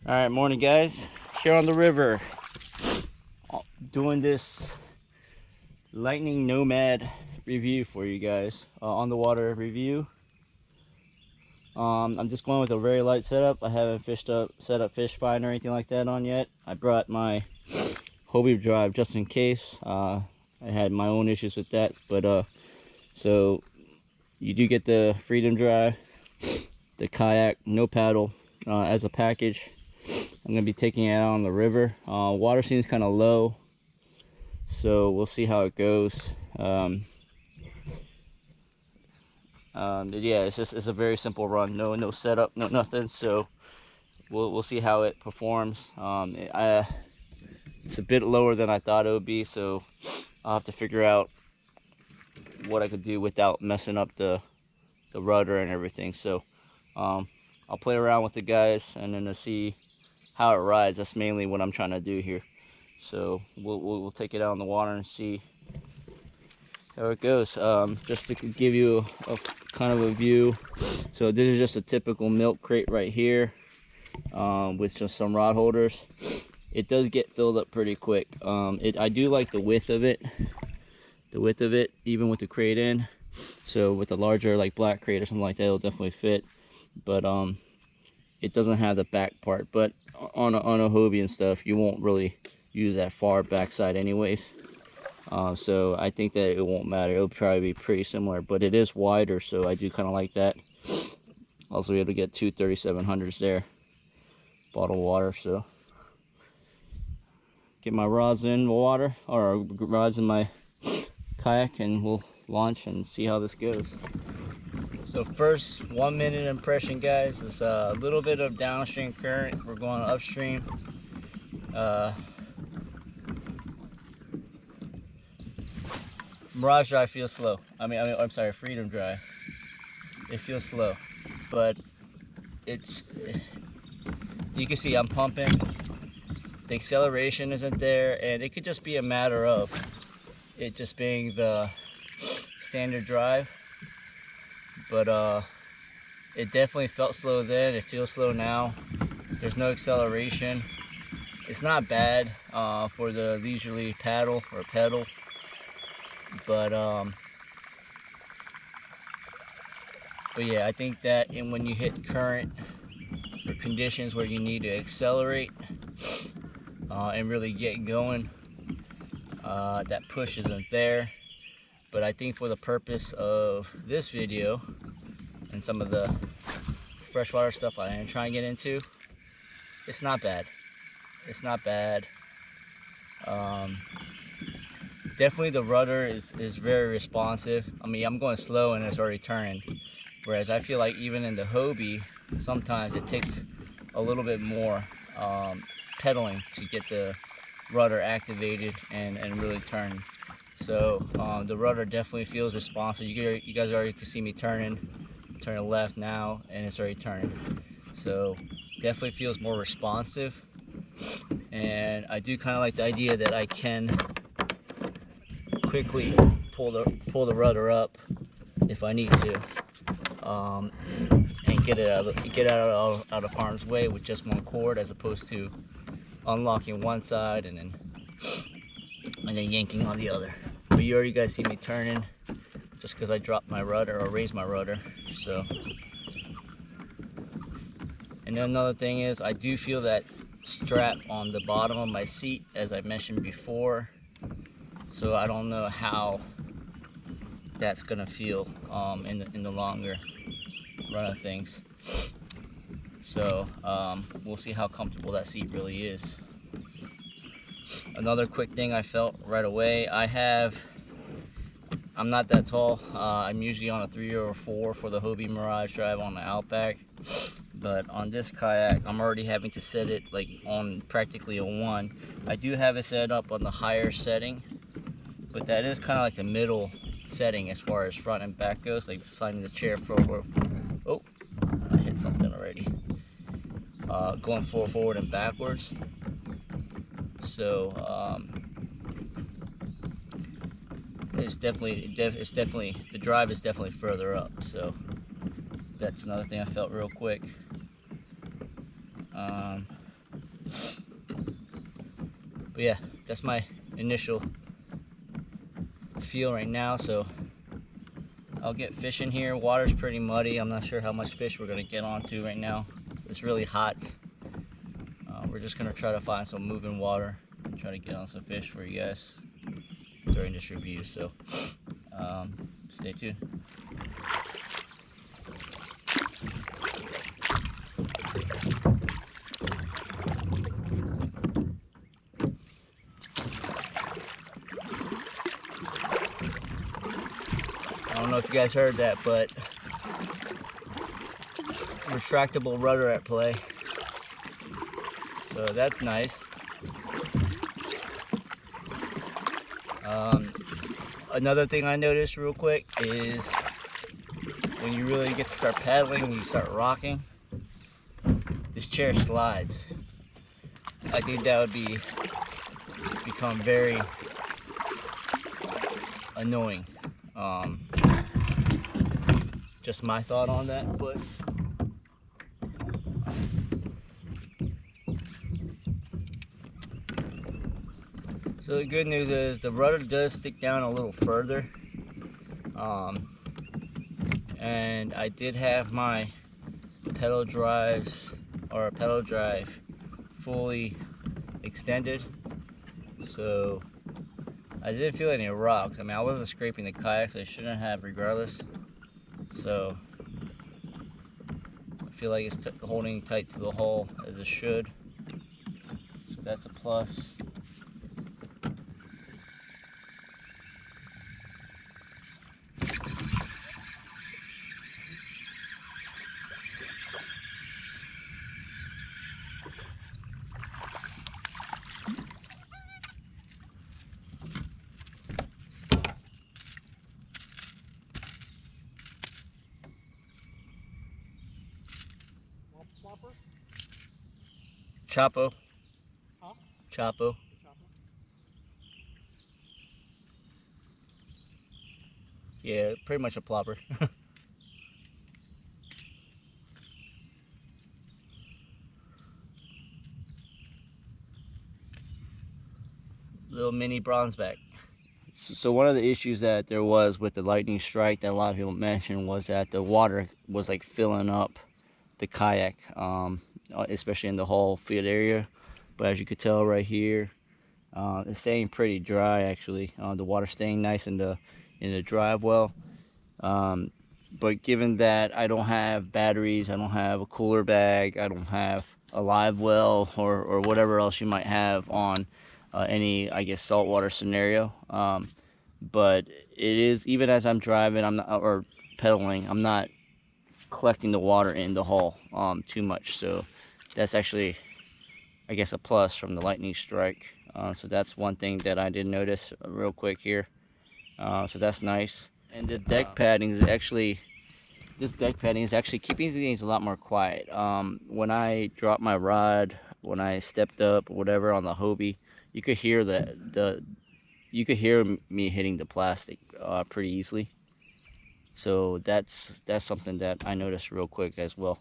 All right, morning guys. Here on the river, doing this Lightning Nomad review for you guys. On the water review. I'm just going with a very light setup. I haven't set up fish find or anything like that on yet. I brought my Hobie drive just in case. I had my own issues with that, but so you do get the Freedom Drive, the Kayak, no paddle as a package. I'm gonna be taking it out on the river. Water seems kind of low, so we'll see how it goes. Yeah, it's a very simple run. No setup, no nothing. So we'll see how it performs. It's a bit lower than I thought it would be, so I'll have to figure out what I could do without messing up the rudder and everything. So I'll play around with the guys and then to see how it rides. That's mainly what I'm trying to do here. So we'll take it out in the water and see how it goes. Just to give you a kind of a view. So this is just a typical milk crate right here, with just some rod holders. It does get filled up pretty quick. I do like the width of it. Even with the crate in. So with the larger like black crate or something like that, it'll definitely fit. But it doesn't have the back part. But on a Hobie and stuff, you won't really use that far backside anyways. So I think that it won't matter. It'll probably be pretty similar, but it is wider, so I do kind of like that. Also, be able to get two 3700s there, bottled water. So get my rods in the water, or rods in my kayak, and we'll launch and see how this goes. So first 1 minute impression, guys, is a little bit of downstream current. We're going upstream. Mirage Drive feels slow. I'm sorry, Freedom Drive. It feels slow, but you can see I'm pumping. The acceleration isn't there, and it could just be a matter of it just being the standard drive. But it definitely felt slow then. It feels slow now. There's no acceleration. It's not bad for the leisurely paddle or pedal. But yeah, I think that when you hit current or conditions where you need to accelerate and really get going, that push isn't there. But I think for the purpose of this video and some of the freshwater stuff I am trying to get into, it's not bad. It's not bad. Definitely the rudder is very responsive. I mean, I'm going slow and it's already turning. Whereas I feel like even in the Hobie, sometimes it takes a little bit more pedaling to get the rudder activated and really turning. So the rudder definitely feels responsive. You guys already can see me turning left now, and it's already turning. So definitely feels more responsive. And I do kind of like the idea that I can quickly pull the rudder up if I need to, and get out of harm's way with just one cord, as opposed to unlocking one side and then yanking on the other. But you already guys see me turning just because I dropped my rudder or raised my rudder. So, and then another thing is, I do feel that strap on the bottom of my seat, as I mentioned before. So I don't know how that's gonna feel in the longer run of things. So we'll see how comfortable that seat really is. Another quick thing I felt right away, I'm not that tall. I'm usually on a 3 or a 4 for the Hobie Mirage Drive on the Outback. But on this kayak, I'm already having to set it like on practically a 1. I do have it set up on the higher setting, but that is kind of like the middle setting as far as front and back goes, like sliding the chair forward. Oh, I hit something already. Going forward and backwards. So it's definitely the drive is definitely further up. So that's another thing I felt real quick. But yeah, that's my initial feel right now. So I'll get fishing here. Water's pretty muddy. I'm not sure how much fish we're gonna get onto right now. It's really hot. We're just gonna try to find some moving water and try to get on some fish for you guys during this review. So stay tuned. I don't know if you guys heard that, but retractable rudder at play. So that's nice. Another thing I noticed real quick is when you really get to start paddling, you start rocking, this chair slides. I think that would become very annoying. Just my thought on that, but so the good news is the rudder does stick down a little further, and I did have my pedal drive fully extended, so I didn't feel any rocks. I mean, I wasn't scraping the kayak, so I shouldn't have regardless. So I feel like it's holding tight to the hull as it should, so that's a plus. Chapo. Huh? Chapo. Yeah, pretty much a plopper. Little mini bronzeback. So one of the issues that there was with the lightning strike that a lot of people mentioned was that the water was like filling up the kayak, especially in the whole field area. But as you could tell right here, it's staying pretty dry actually. The water's staying nice in the drive well. But given that I don't have batteries, I don't have a cooler bag, I don't have a live well or whatever else you might have on any, I guess, saltwater scenario. But it is, even as I'm driving, I'm not, or pedaling, I'm not collecting the water in the hull too much. So that's actually, I guess, a plus from the lightning strike. So that's one thing that I did notice real quick here. So that's nice. And the deck padding is actually, this deck padding is actually keeping things a lot more quiet. When I dropped my rod, when I stepped up or whatever on the Hobie, you could hear you could hear me hitting the plastic pretty easily. So that's something that I noticed real quick as well.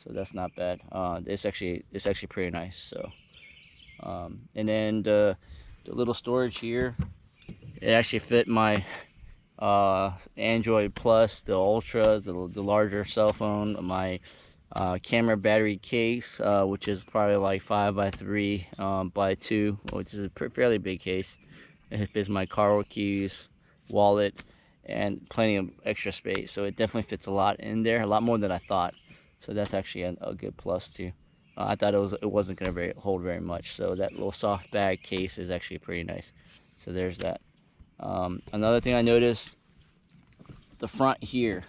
So that's not bad. It's actually pretty nice. So and then the little storage here, it actually fit my Android Plus, the Ultra, the larger cell phone, my camera battery case, which is probably like 5x3 by 2, which is a fairly big case. It fits my car keys, wallet, and plenty of extra space. So it definitely fits a lot in there, a lot more than I thought. So that's actually a good plus too. I thought it wasn't going to hold very much. So that little soft bag case is actually pretty nice. So there's that. Another thing I noticed, the front here,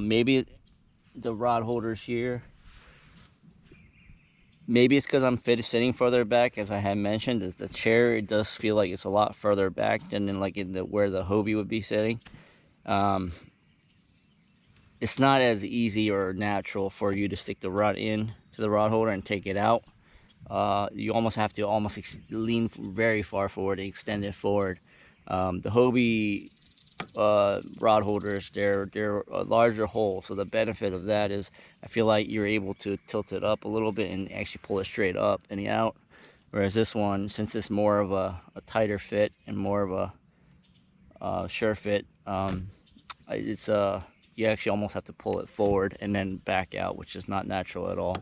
maybe the rod holders here, maybe it's because I'm sitting further back, as I had mentioned. The chair, it does feel like it's a lot further back than where the Hobie would be sitting. It's not as easy or natural for you to stick the rod in to the rod holder and take it out. You almost have to lean very far forward and extend it forward. The Hobie rod holders, they're a larger hole. So the benefit of that is I feel like you're able to tilt it up a little bit and actually pull it straight up and out. Whereas this one, since it's more of a tighter fit and more of a sure fit, it's you actually almost have to pull it forward and then back out, which is not natural at all.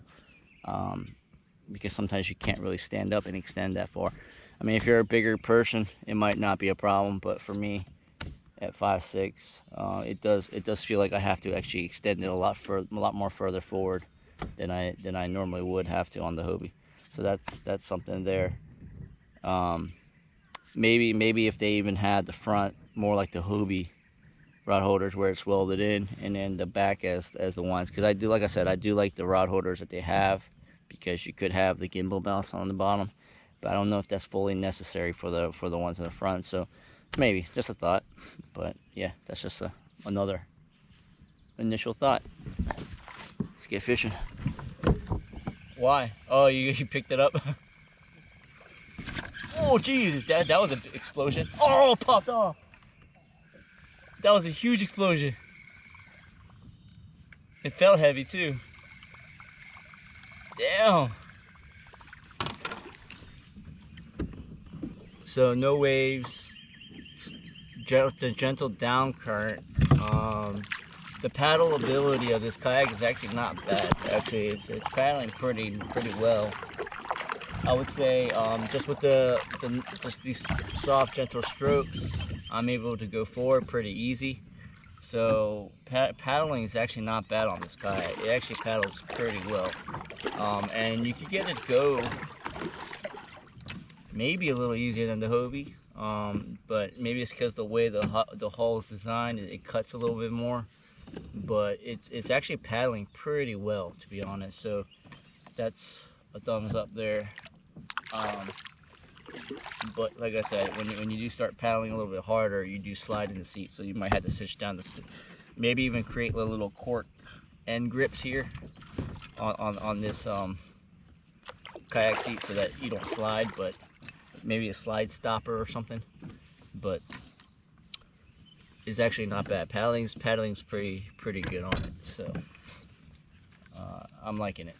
Because sometimes you can't really stand up and extend that far. I mean, if you're a bigger person, it might not be a problem, but for me, at 5'6", it does feel like I have to actually extend it a lot more further forward than I normally would have to on the Hobie. So that's something there. Maybe if they even had the front more like the Hobie rod holders where it's welded in, and then the back as the ones, because like I said, I do like the rod holders that they have, because you could have the gimbal mounts on the bottom, but I don't know if that's fully necessary for the ones in the front. So maybe, just a thought. But yeah, that's just another initial thought. Let's get fishing. Why? Oh, you picked it up. Oh Jesus, that was an explosion. Oh, it popped off. That was a huge explosion. It felt heavy too. Damn. So no waves, gentle down current. The paddle ability of this kayak is actually not bad. Actually, it's paddling pretty well. I would say just with just these soft, gentle strokes, I'm able to go forward pretty easy. So paddling is actually not bad on this kayak. It actually paddles pretty well, and you can get it go maybe a little easier than the Hobie, but maybe it's because the way the hull is designed, it cuts a little bit more. But it's actually paddling pretty well, to be honest. So that's a thumbs up there. But like I said, when you do start paddling a little bit harder, you do slide in the seat, so you might have to sit down maybe even create little cork end grips here on this kayak seat, so that you don't slide, but maybe a slide stopper or something. But it's actually not bad. Paddling's pretty good on it. So I'm liking it.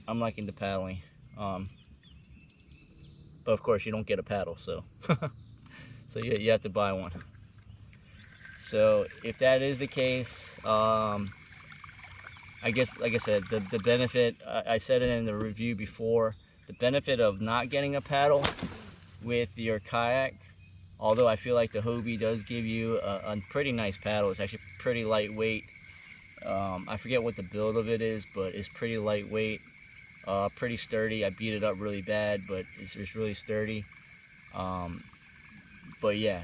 I'm liking the paddling. But of course you don't get a paddle, so so you have to buy one. So if that is the case, I guess, like I said, the benefit, I said it in the review before, the benefit of not getting a paddle with your kayak, although I feel like the Hobie does give you a pretty nice paddle. It's actually pretty lightweight. I forget what the build of it is, but it's pretty lightweight, pretty sturdy. I beat it up really bad, but it's really sturdy. But yeah,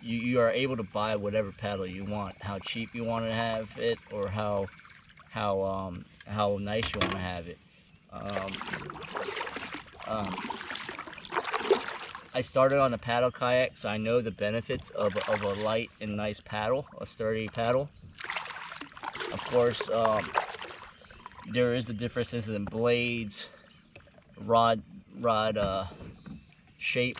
you are able to buy whatever paddle you want, how cheap you want to have it, or how nice you want to have it. I started on a paddle kayak, so I know the benefits of a light and nice paddle, a sturdy paddle. Of course, there is the differences in blades, rod shape,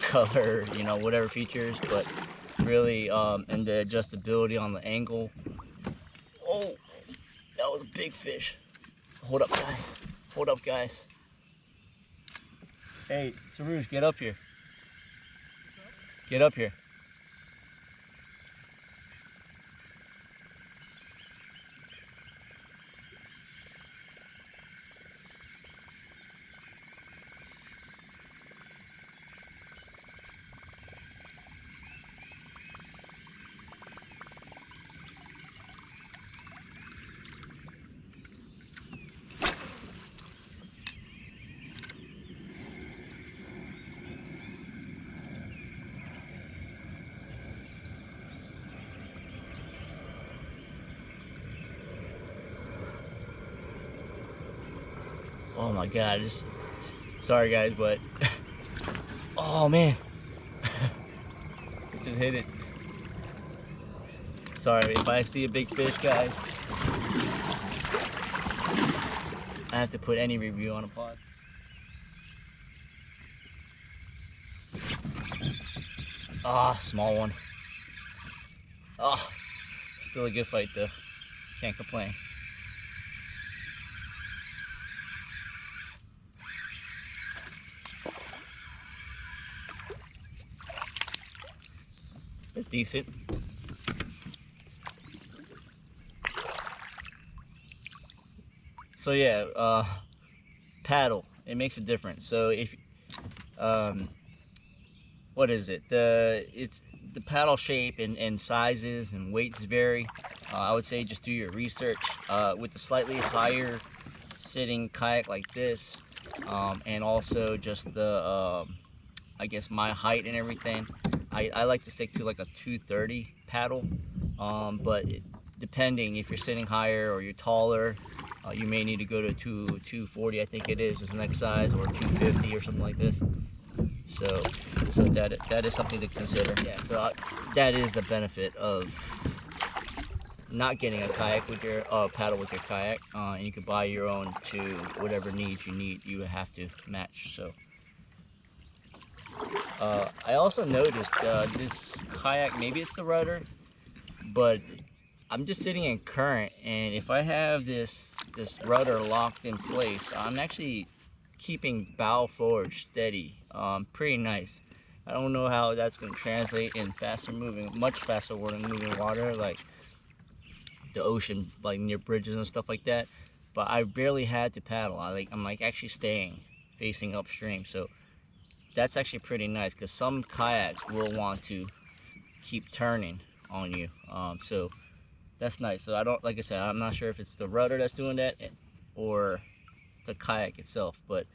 color, you know, whatever features, but really, and the adjustability on the angle. Oh, that was a big fish. Hold up, guys. Hold up, guys. Hey, Sarouge, get up here. Get up here. Oh my God, sorry guys, but oh man, it just hit it. Sorry, if I see a big fish, guys, I have to put any review on a pod. Ah, small one. Ah, still a good fight though. Can't complain. It's decent. So yeah, paddle. It makes a difference. So if what is it? It's the paddle shape and sizes and weights vary. I would say just do your research. With the slightly higher sitting kayak like this, and also just the I guess my height and everything, I like to stick to like a 230 paddle. But depending if you're sitting higher or you're taller, you may need to go to 240, I think it is the next size, or 250 or something like this. So that is something to consider. Yeah, so that is the benefit of not getting a kayak with your paddle with your kayak, and you can buy your own to whatever needs you need. You would have to match. So I also noticed this kayak, maybe it's the rudder, but I'm just sitting in current, and if I have this rudder locked in place, I'm actually keeping bow forward steady. Pretty nice. I don't know how that's going to translate in faster moving, much faster moving water, like the ocean, like near bridges and stuff like that. But I barely had to paddle. I'm like actually staying facing upstream. So that's actually pretty nice, because some kayaks will want to keep turning on you. So that's nice. So I don't, like I said, I'm not sure if it's the rudder that's doing that or the kayak itself, but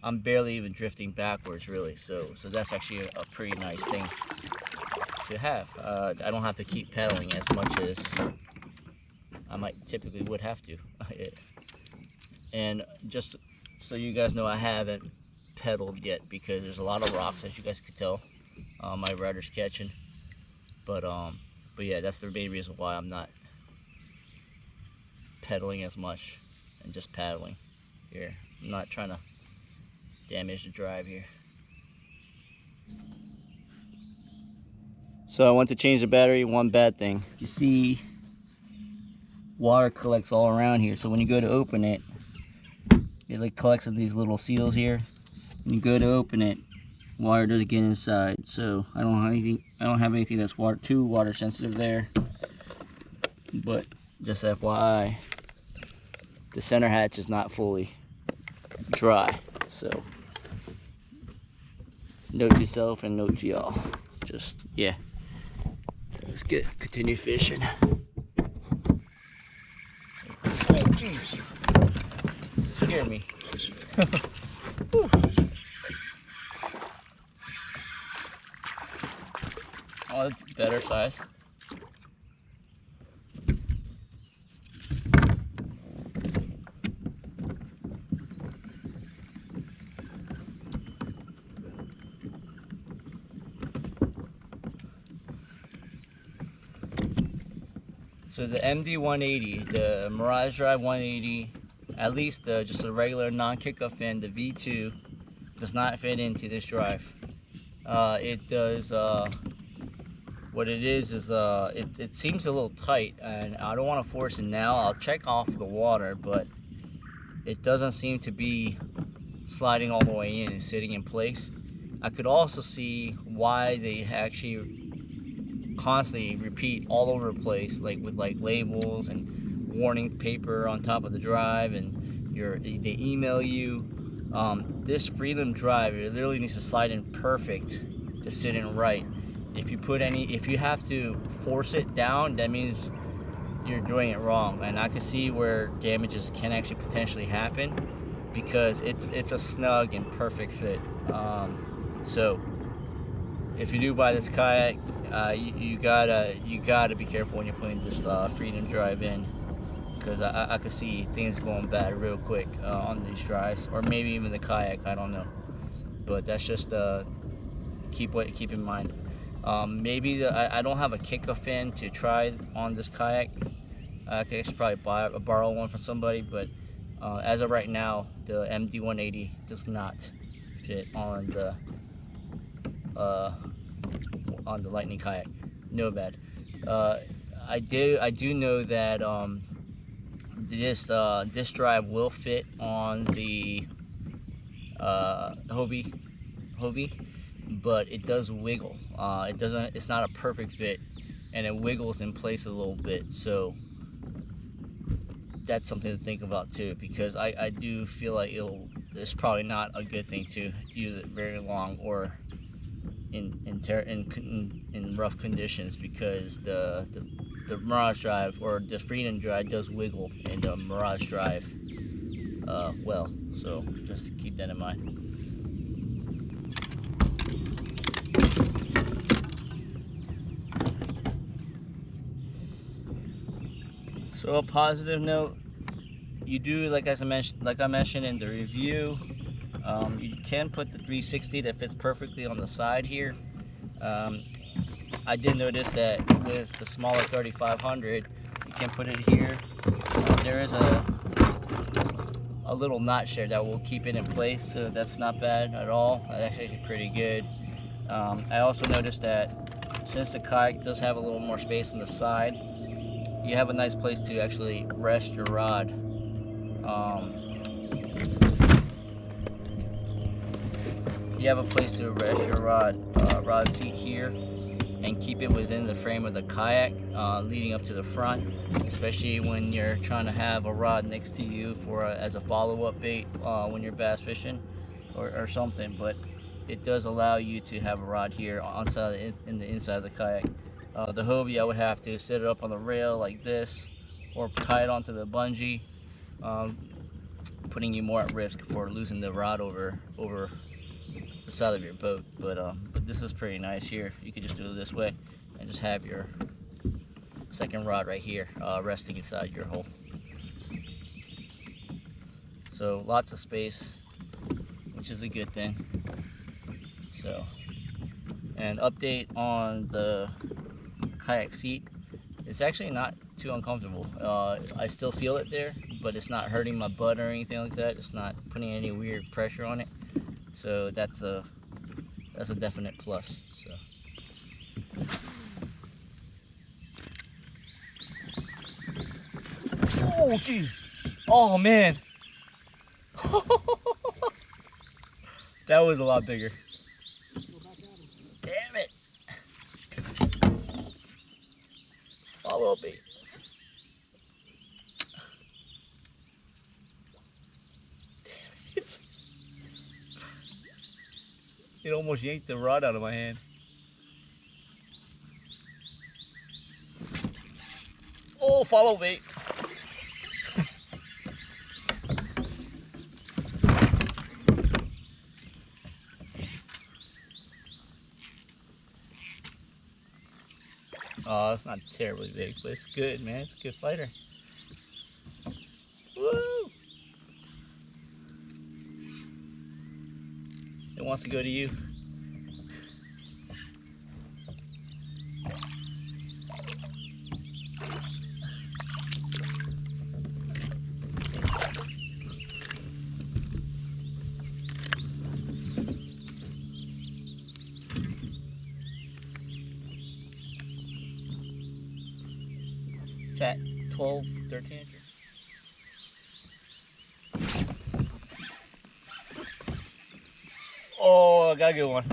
I'm barely even drifting backwards really. So that's actually a pretty nice thing to have. I don't have to keep pedaling as much as I might typically would have to. And just so you guys know, I haven't pedaled yet because there's a lot of rocks, as you guys could tell. My rudder's catching, but yeah, that's the main reason why I'm not pedaling as much and just paddling here. I'm not trying to damage the drive here. So I want to change the battery. One bad thing, you see water collects all around here, so when you go to open it, it like collects in these little seals here. When you go to open it, water doesn't get inside. So I don't have anything that's too water sensitive there, but just FYI, the center hatch is not fully dry. So note to yourself and note to y'all. Just, yeah, let's continue fishing. Oh jeez, scared me. Oh, that's better size. So the MD180, the Mirage Drive 180, at least just a regular non-kick-up fin, the V2, does not fit into this drive. It does, what it is it seems a little tight, and I don't want to force it now. I'll check off the water, but it doesn't seem to be sliding all the way in and sitting in place. I could also see why they actually constantly repeat all over the place, like with like labels and warning paper on top of the drive, and they email you. This Freedom drive, it literally needs to slide in perfect to sit in right. If you have to force it down, that means you're doing it wrong, and I can see where damages can actually potentially happen, because it's a snug and perfect fit. So if you do buy this kayak, you gotta be careful when you're putting this Freedom drive in, because I could see things going bad real quick on these drives, or maybe even the kayak. I don't know, but that's just keep in mind. Maybe I don't have a kick-up fin to try on this kayak. I could actually probably borrow one from somebody, but as of right now, the MD180 does not fit on the on the Lightning Kayak Nomad. I do know that this drive will fit on the Hobie, but it does wiggle. It's not a perfect fit, and it wiggles in place a little bit. So that's something to think about too, because I do feel like it's probably not a good thing to use it very long or in rough conditions, because the Mirage drive or the Freedom drive does wiggle in the Mirage drive well. So just keep that in mind. So a positive note, you do, like I mentioned in the review, you can put the 360 that fits perfectly on the side here. I did notice that with the smaller 3500, you can put it here. There is a little notch there that will keep it in place, so that's not bad at all. That's actually pretty good. I also noticed that since the kayak does have a little more space on the side, you have a nice place to actually rest your rod. You have a place to rest your rod seat here, and keep it within the frame of the kayak, leading up to the front, especially when you're trying to have a rod next to you as a follow-up bait when you're bass fishing or something. But it does allow you to have a rod here in the inside of the kayak. The Hobie, I would have to set it up on the rail like this, or tie it onto the bungee, putting you more at risk for losing the rod over the side of your boat. But this is pretty nice here. You could just do it this way and just have your second rod right here, resting inside your hole. So lots of space, which is a good thing. So, and update on the kayak seat, it's actually not too uncomfortable. I still feel it there, but it's not hurting my butt or anything like that. It's not putting any weird pressure on it. So that's a definite plus. So. Oh geez. Oh man. That was a lot bigger. Damn it. Follow bait. Damn it. It almost yanked the rod out of my hand. Oh, follow bait. Oh, it's not terribly big, but it's good, man. It's a good fighter. Woo! It wants to go to you. Fat 12, 13 incher. Oh, I got a good one.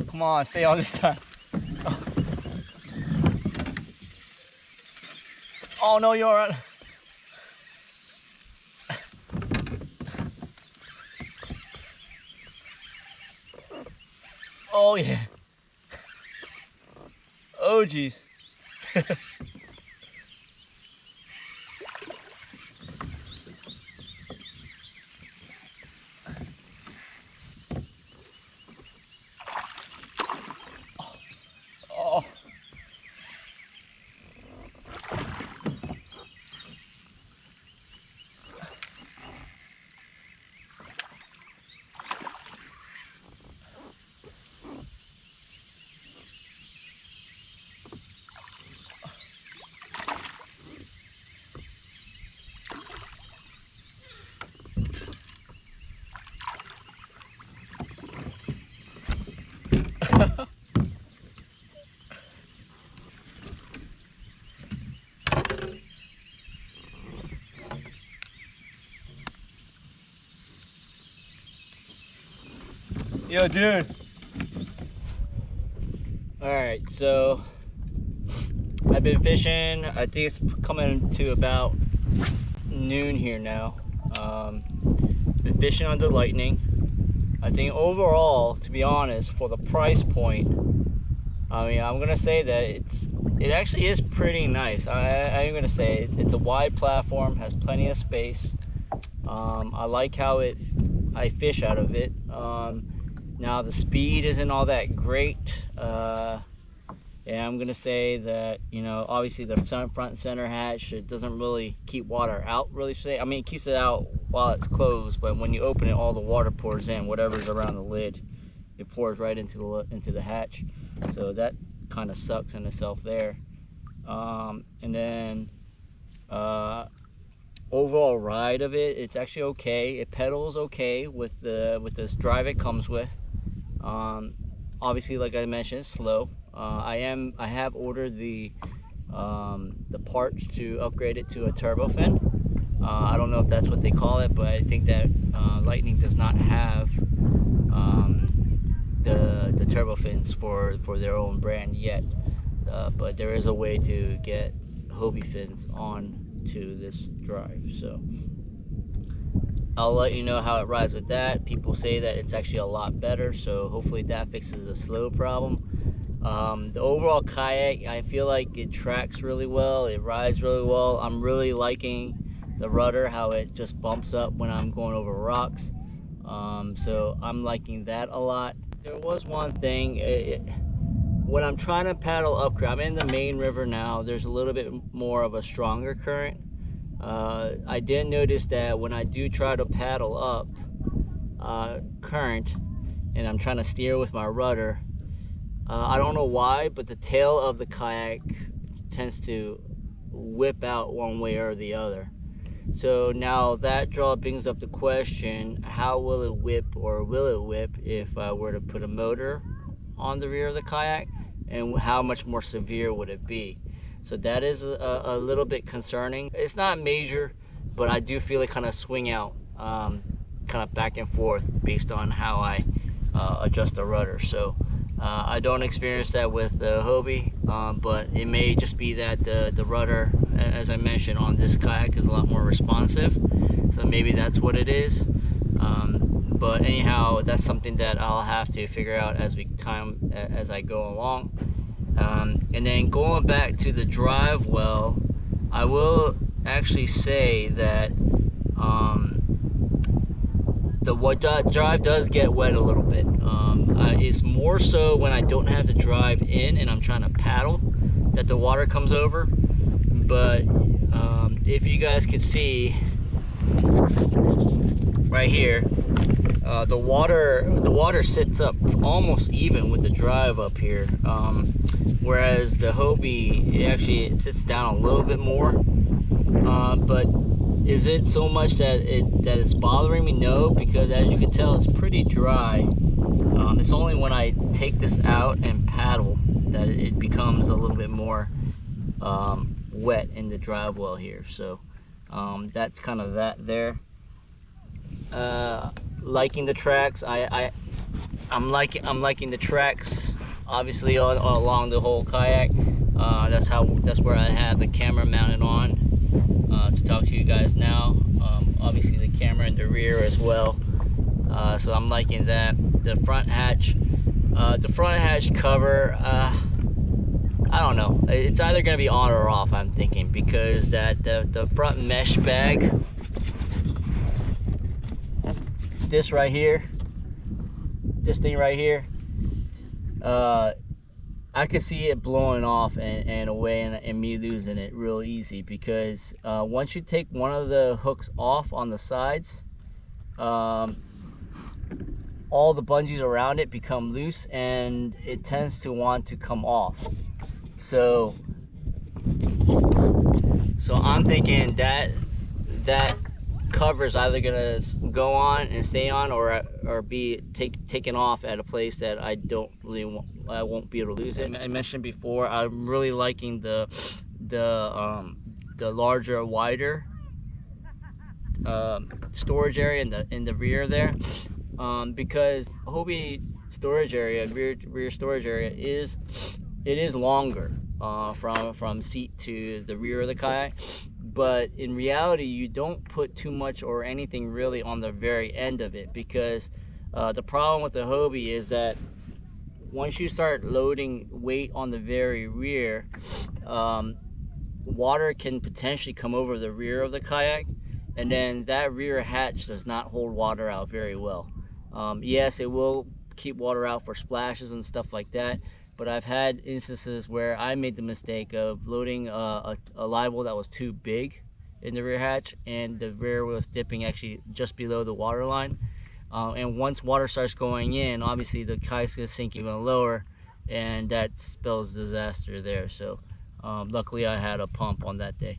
Come on, stay on this time. Oh no, you're all right. Oh yeah. Oh geez. Oh. Yo, dude. Alright, so I've been fishing. I think it's coming to about noon here now. Been fishing on the Lightning. I think overall, to be honest, for the price point, I mean, I'm gonna say that it actually is pretty nice. I'm gonna say it's a wide platform, has plenty of space. I like how I fish out of it. Now the speed isn't all that great. And I'm gonna say that, you know, obviously the front and center hatch, it doesn't really keep water out really straight. I mean, it keeps it out while it's closed, but when you open it, all the water pours in. Whatever's around the lid, it pours right into the hatch. So that kind of sucks in itself there. And then overall ride of it, it's actually okay. It pedals okay with this drive it comes with. Obviously, like I mentioned, it's slow. I have ordered the parts to upgrade it to a turbo fin. I don't know if that's what they call it, but I think that Lightning does not have the turbo fins for their own brand yet. But there is a way to get Hobie fins on to this drive, so I'll let you know how it rides with that. People say that it's actually a lot better, so hopefully that fixes the slow problem. The overall Kayak, I feel like it tracks really well, it rides really well. I'm really liking the rudder, how it just bumps up when I'm going over rocks. So I'm liking that a lot. There was one thing, when I'm trying to paddle up, I'm in the main river now, there's a little bit more of a stronger current. I did notice that when I do try to paddle up current and I'm trying to steer with my rudder, I don't know why, but the tail of the kayak tends to whip out one way or the other. So now that brings up the question, how will it whip, or will it whip if I were to put a motor on the rear of the kayak, and how much more severe would it be? So that is a little bit concerning. It's not major, but I do feel it kind of swing out, kind of back and forth based on how I adjust the rudder. So I don't experience that with the Hobie, but it may just be that the rudder, as I mentioned, on this kayak is a lot more responsive. So maybe that's what it is. But anyhow, that's something that I'll have to figure out as I go along. And then going back to the drive well, I will actually say that the drive does get wet a little bit. It's more so when I don't have the drive in and I'm trying to paddle that the water comes over. But if you guys can see right here, the water sits up almost even with the drive up here, whereas the Hobie, it sits down a little bit more. But is it so much that it's bothering me? No, because as you can tell, it's pretty dry. It's only when I take this out and paddle that it becomes a little bit more wet in the drive well here. So that's kind of that there. Liking the tracks. I'm liking the tracks, obviously all along the whole kayak. That's where I have the camera mounted on to talk to you guys now. Obviously the camera in the rear as well. So I'm liking that. The front hatch cover, I don't know. It's either gonna be on or off, I'm thinking, because the front mesh bag, this right here, this thing right here, I could see it blowing off and away and me losing it real easy, because once you take one of the hooks off on the sides, all the bungees around it become loose and it tends to want to come off. So I'm thinking that cover is either gonna go on and stay on, or be taken off at a place that I won't be able to lose it. I mentioned before, I'm really liking the larger, wider storage area in the rear there. because Hobie storage area, rear storage area is longer from seat to the rear of the kayak, but in reality you don't put too much or anything really on the very end of it, because the problem with the Hobie is that once you start loading weight on the very rear, water can potentially come over the rear of the kayak, and then that rear hatch does not hold water out very well. Yes, it will keep water out for splashes and stuff like that, but I've had instances where I made the mistake of loading a live well that was too big in the rear hatch, and the rear was dipping actually just below the water line. And once water starts going in, obviously the kayak's gonna sink even lower, and that spells disaster there. So luckily I had a pump on that day.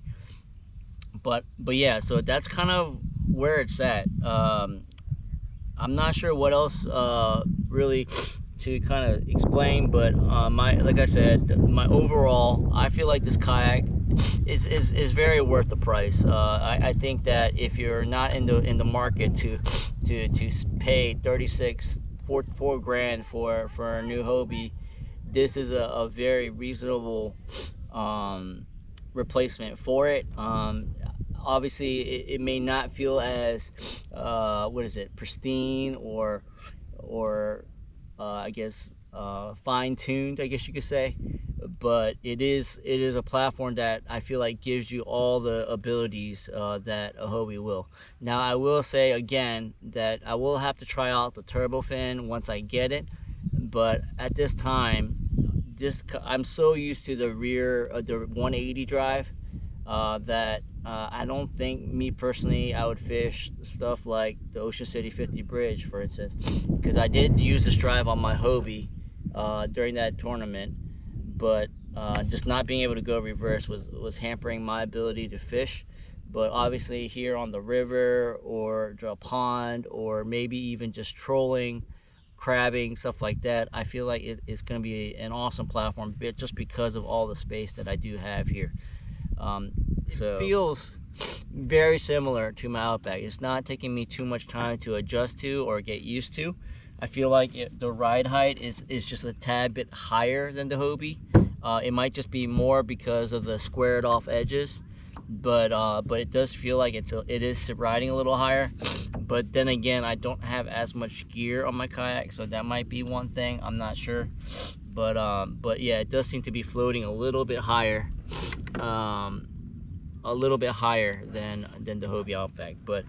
But yeah, so that's kind of where it's at. I'm not sure what else really to kind of explain, but like I said, my overall, I feel like this kayak is very worth the price. I think that if you're not in the market to pay 4 grand for a new Hobie, this is a very reasonable replacement for it. Obviously it may not feel as pristine or I guess fine-tuned, I guess you could say, but it is a platform that I feel like gives you all the abilities that a Hobie will. Now I will say again that I will have to try out the turbo fin once I get it, but at this time I'm so used to the rear the 180 drive that I don't think, me personally, I would fish stuff like the Ocean City 50 bridge, for instance, because I did use this drive on my Hobie during that tournament, but just not being able to go reverse was hampering my ability to fish. But obviously here on the river or a pond, or maybe even just trolling, crabbing, stuff like that, I feel like it's going to be an awesome platform just because of all the space that I do have here. So it feels very similar to my Outback. It's not taking me too much time to adjust to or get used to. I feel like the ride height is just a tad bit higher than the Hobie. It might just be more because of the squared off edges, but it does feel like it is riding a little higher. But then again, I don't have as much gear on my kayak, so that might be one thing. I'm not sure, but yeah, it does seem to be floating a little bit higher. A little bit higher than the Hobie Outback, but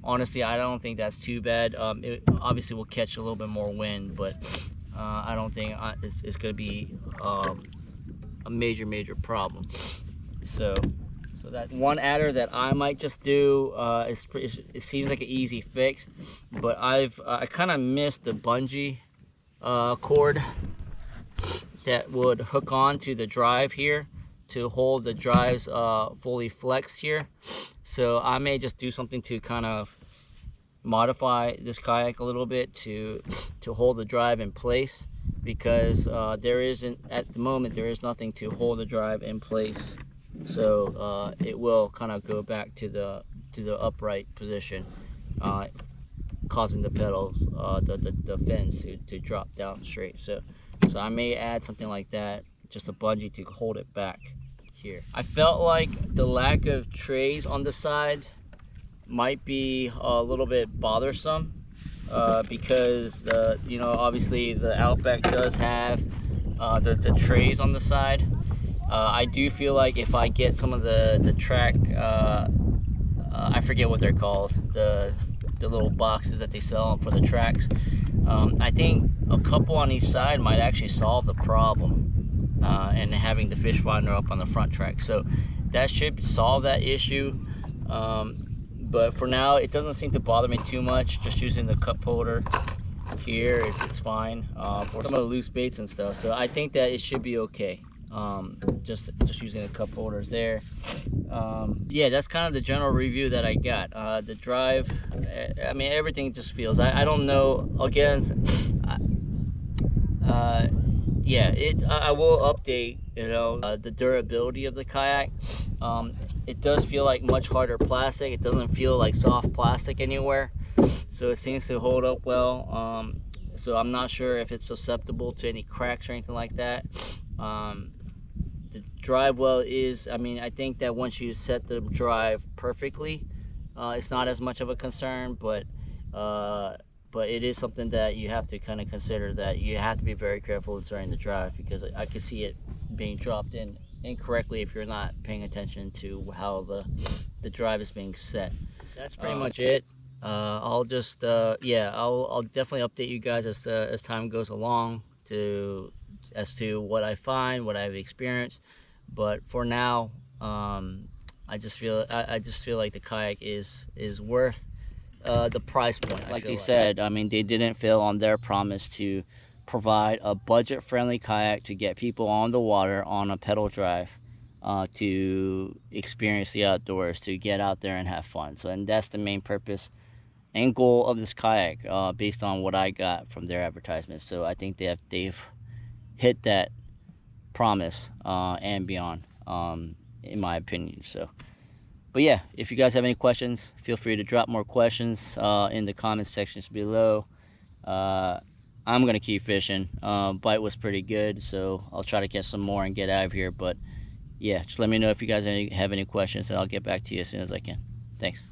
honestly I don't think that's too bad. It obviously will catch a little bit more wind, but I don't think it's going to be a major problem. So that's one adder that I might just do. It seems like an easy fix, but I kind of missed the bungee cord that would hook on to the drive here to hold the drives fully flexed here. So I may just do something to kind of modify this kayak a little bit to hold the drive in place, because there isn't, at the moment, there is nothing to hold the drive in place. So it will kind of go back to the upright position, causing the pedals, the fins to drop down straight. So I may add something like that, just a bungee to hold it back here. I felt like the lack of trays on the side might be a little bit bothersome, because obviously the Outback does have the trays on the side. I do feel like if I get some of the track, I forget what they're called, the little boxes that they sell for the tracks, I think a couple on each side might actually solve the problem, and having the fish finder up on the front track. So that should solve that issue. But for now, it doesn't seem to bother me too much. Just using the cup holder here, it's fine for some of the loose baits and stuff. So I think that it should be okay. Just using the cup holders there. Yeah, that's kind of the general review that I got. The drive, I mean, everything just feels, I don't know, again, yeah, I will update, the durability of the kayak. It does feel like much harder plastic. It doesn't feel like soft plastic anywhere. so it seems to hold up well. So I'm not sure if it's susceptible to any cracks or anything like that. The drive well is, I mean, I think that once you set the drive perfectly, it's not as much of a concern, but it is something that you have to kind of consider, that you have to be very careful during the drive, because I could see it being dropped in incorrectly if you're not paying attention to how the drive is being set. That's pretty much it. I'll just I'll definitely update you guys as time goes along as to what I find, what I've experienced. But for now, I just feel like the kayak is worth the price point. Like they said, I mean, they didn't fail on their promise to provide a budget-friendly kayak to get people on the water on a pedal drive, to experience the outdoors, to get out there and have fun. So, and that's the main purpose and goal of this kayak, based on what I got from their advertisements. So I think they've hit that promise, and beyond, in my opinion. So, but yeah, if you guys have any questions, feel free to drop more questions in the comment sections below. I'm gonna keep fishing. Bite was pretty good, so I'll try to catch some more and get out of here. But yeah, just let me know if you guys have any questions, and I'll get back to you as soon as I can. Thanks.